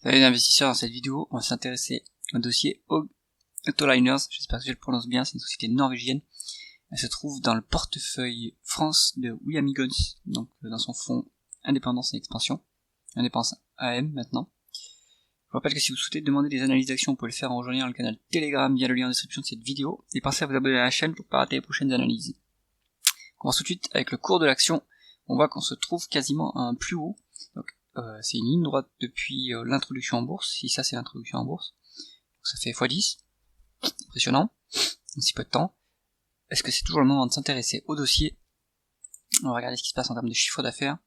Salut les investisseurs, dans cette vidéo, on va s'intéresser au dossier Autoliners, j'espère que je le prononce bien, c'est une société norvégienne. Elle se trouve dans le portefeuille France de William Higgins, donc dans son fonds Indépendance et Expansion, Indépendance AM maintenant. Je vous rappelle que si vous souhaitez demander des analyses d'actions, vous pouvez le faire en rejoignant le canal Telegram via le lien en description de cette vidéo, et pensez à vous abonner à la chaîne pour ne pas rater les prochaines analyses. On commence tout de suite avec le cours de l'action. On voit qu'on se trouve quasiment à un plus haut, donc c'est une ligne droite depuis l'introduction en bourse, si ça c'est l'introduction en bourse, donc ça fait x10, impressionnant, en si peu de temps. Est-ce que c'est toujours le moment de s'intéresser au dossier? On va regarder ce qui se passe en termes de chiffre d'affaires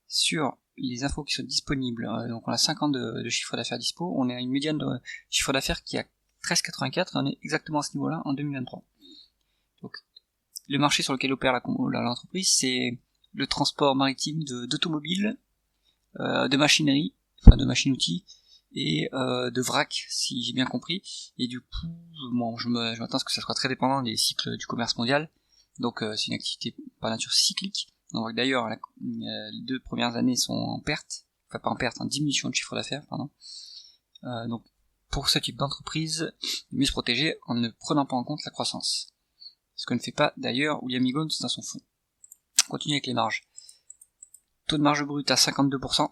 sur les infos qui sont disponibles. Donc on a 5 ans de chiffre d'affaires dispo, on est à une médiane de chiffre d'affaires qui est à 13,84 et on est exactement à ce niveau-là en 2023. Donc le marché sur lequel opère l'entreprise, c'est le transport maritime d'automobiles, de machinerie, enfin de machines-outils, et de vrac, si j'ai bien compris. Et du coup, bon, je m'attends à ce que ça soit très dépendant des cycles du commerce mondial. Donc c'est une activité par nature cyclique. On voit que d'ailleurs les 2 premières années sont en perte, enfin pas en perte, en diminution de chiffre d'affaires, pardon. Donc pour ce type d'entreprise, il est mieux se protéger en ne prenant pas en compte la croissance. Ce que ne fait pas d'ailleurs William Higgins dans son fonds. On continue avec les marges. Taux de marge brute à 52%,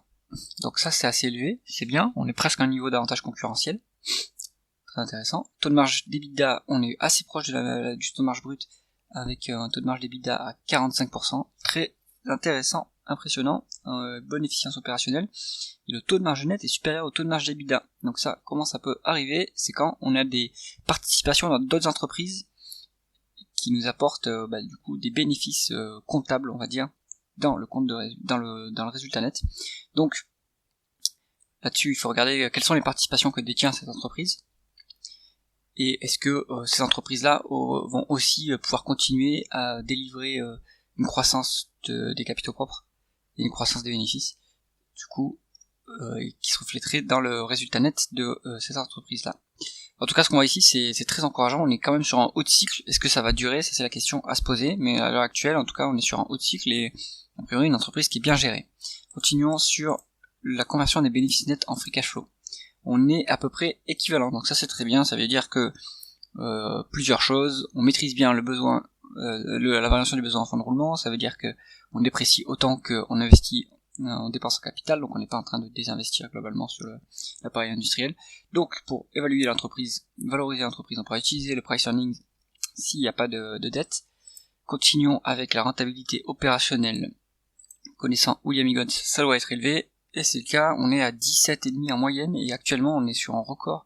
donc ça c'est assez élevé, c'est bien, on est presque à un niveau d'avantage concurrentiel, très intéressant. Taux de marge d'EBITDA, on est assez proche du taux de marge brut, avec un taux de marge d'EBITDA à 45%, très intéressant, impressionnant, bonne efficience opérationnelle, et le taux de marge net est supérieur au taux de marge d'EBITDA. Donc ça, comment ça peut arriver? C'est quand on a des participations dans d'autres entreprises qui nous apportent du coup des bénéfices comptables, on va dire, dans le compte dans le résultat net. Donc là-dessus, il faut regarder quelles sont les participations que détient cette entreprise, et est-ce que ces entreprises-là vont aussi pouvoir continuer à délivrer une croissance des capitaux propres et une croissance des bénéfices, du coup, qui se reflèterait dans le résultat net de ces entreprises-là. En tout cas, ce qu'on voit ici, c'est très encourageant. On est quand même sur un haut de cycle. Est-ce que ça va durer? Ça, c'est la question à se poser. Mais à l'heure actuelle, en tout cas, on est sur un haut de cycle et a priori une entreprise qui est bien gérée. Continuons sur la conversion des bénéfices nets en free cash flow. On est à peu près équivalent. Donc ça, c'est très bien. Ça veut dire que plusieurs choses. On maîtrise bien le besoin, la variation des besoins en fonds de roulement. Ça veut dire que on déprécie autant qu'on investit en dépenses en capital, donc on n'est pas en train de désinvestir globalement sur l'appareil industriel. Donc pour évaluer l'entreprise, valoriser l'entreprise, on pourra utiliser le price earnings s'il n'y a pas de dette. Continuons avec la rentabilité opérationnelle. Connaissant William Higgins, ça doit être élevé, et c'est le cas, on est à 17,5 en moyenne, et actuellement on est sur un record,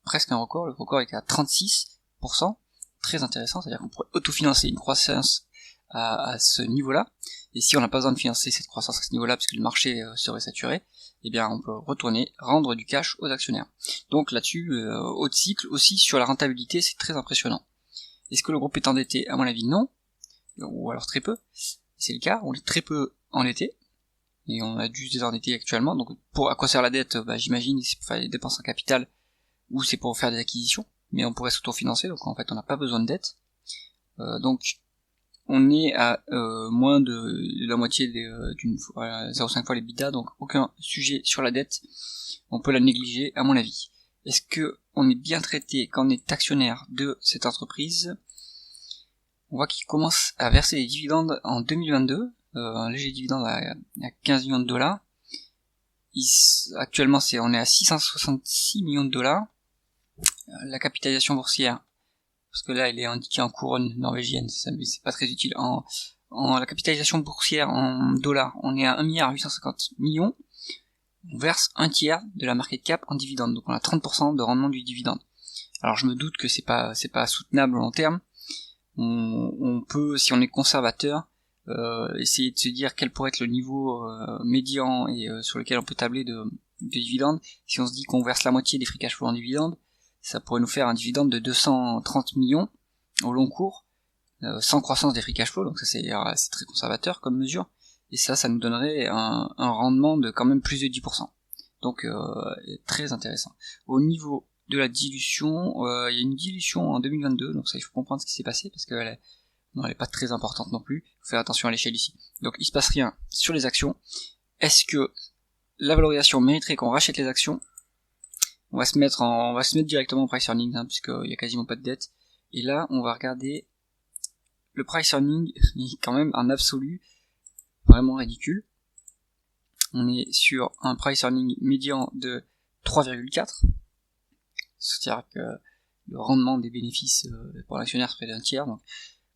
presque un record, le record est à 36%, très intéressant, c'est-à-dire qu'on pourrait autofinancer une croissance à ce niveau-là, et si on n'a pas besoin de financer cette croissance à ce niveau-là parce que le marché serait saturé, eh bien on peut retourner, rendre du cash aux actionnaires. Donc là-dessus, haut de cycle aussi sur la rentabilité, c'est très impressionnant. Est-ce que le groupe est endetté? À mon avis non, ou alors très peu. C'est le cas, on est très peu endetté, et on a dû se désendetter actuellement, donc à quoi sert la dette? J'imagine c'est pour faire des dépenses en capital, ou c'est pour faire des acquisitions, mais on pourrait s'autofinancer, donc en fait on n'a pas besoin de dette. Donc on est à moins de la moitié d'une 0,5 fois les l'EBITDA, donc aucun sujet sur la dette, on peut la négliger à mon avis. Est-ce que on est bien traité quand on est actionnaire de cette entreprise? On voit qu'il commence à verser des dividendes en 2022, un léger dividende à 15 millions de dollars. Actuellement on est à 666 millions de dollars. La capitalisation boursière, parce que là il est indiqué en couronne norvégienne, c'est pas très utile. En la capitalisation boursière en dollars, on est à 1,850 milliard. On verse un tiers de la market cap en dividende, donc on a 30% de rendement du dividende. Alors je me doute que c'est pas soutenable au long terme. On peut, si on est conservateur, essayer de se dire quel pourrait être le niveau médian et sur lequel on peut tabler de dividendes. Si on se dit qu'on verse la moitié des free cash flow en dividendes, ça pourrait nous faire un dividende de 230 millions au long cours, sans croissance des free cash flow, donc ça c'est très conservateur comme mesure, et ça nous donnerait un rendement de quand même plus de 10%. Donc très intéressant. Au niveau de la dilution, il y a une dilution en 2022, donc ça il faut comprendre ce qui s'est passé, parce qu'elle est pas très importante non plus, il faut faire attention à l'échelle ici. Donc il se passe rien sur les actions. Est-ce que la valorisation mériterait qu'on rachète les actions. On va se mettre directement en price earning, hein, puisqu'il y a quasiment pas de dette. Et là, on va regarder le price earning, il est quand même un absolu vraiment ridicule. On est sur un price earning médian de 3,4. C'est-à-dire que le rendement des bénéfices pour l'actionnaire serait d'un tiers. Donc,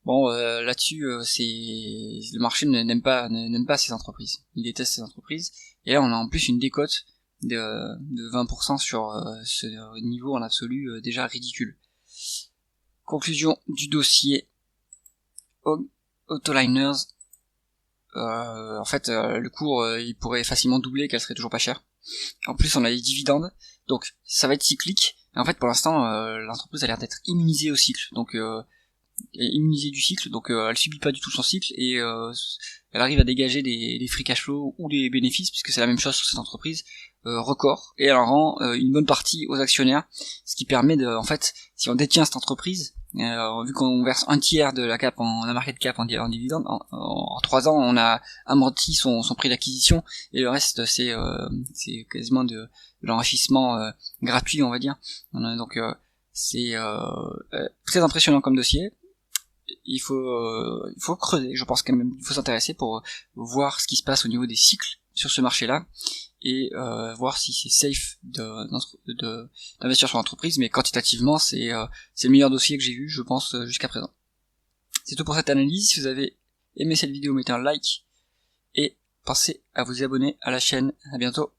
bon, là-dessus, le marché n'aime pas ces entreprises. Il déteste ces entreprises. Et là, on a en plus une décote de 20% sur ce niveau en absolu déjà ridicule. Conclusion du dossier Autoliners. En fait, le cours, il pourrait facilement doubler, qu'elle serait toujours pas chère. En plus, on a les dividendes, donc ça va être cyclique. Et en fait, pour l'instant, l'entreprise a l'air d'être immunisée au cycle, donc immunisée du cycle, donc elle subit pas du tout son cycle et elle arrive à dégager des free cash flow ou des bénéfices, puisque c'est la même chose sur cette entreprise, record, et elle en rend une bonne partie aux actionnaires, ce qui permet de, en fait, si on détient cette entreprise, vu qu'on verse un tiers de la cap en market cap en dividende, en 3 ans on a amorti son prix d'acquisition, et le reste c'est quasiment de l'enrichissement gratuit, on va dire. Donc c'est très impressionnant comme dossier. Il faut creuser, je pense quand même, il faut s'intéresser pour voir ce qui se passe au niveau des cycles sur ce marché-là, et voir si c'est safe d'investir sur l'entreprise, mais quantitativement c'est le meilleur dossier que j'ai vu, je pense, jusqu'à présent. C'est tout pour cette analyse. Si vous avez aimé cette vidéo, mettez un like et pensez à vous abonner à la chaîne. À bientôt.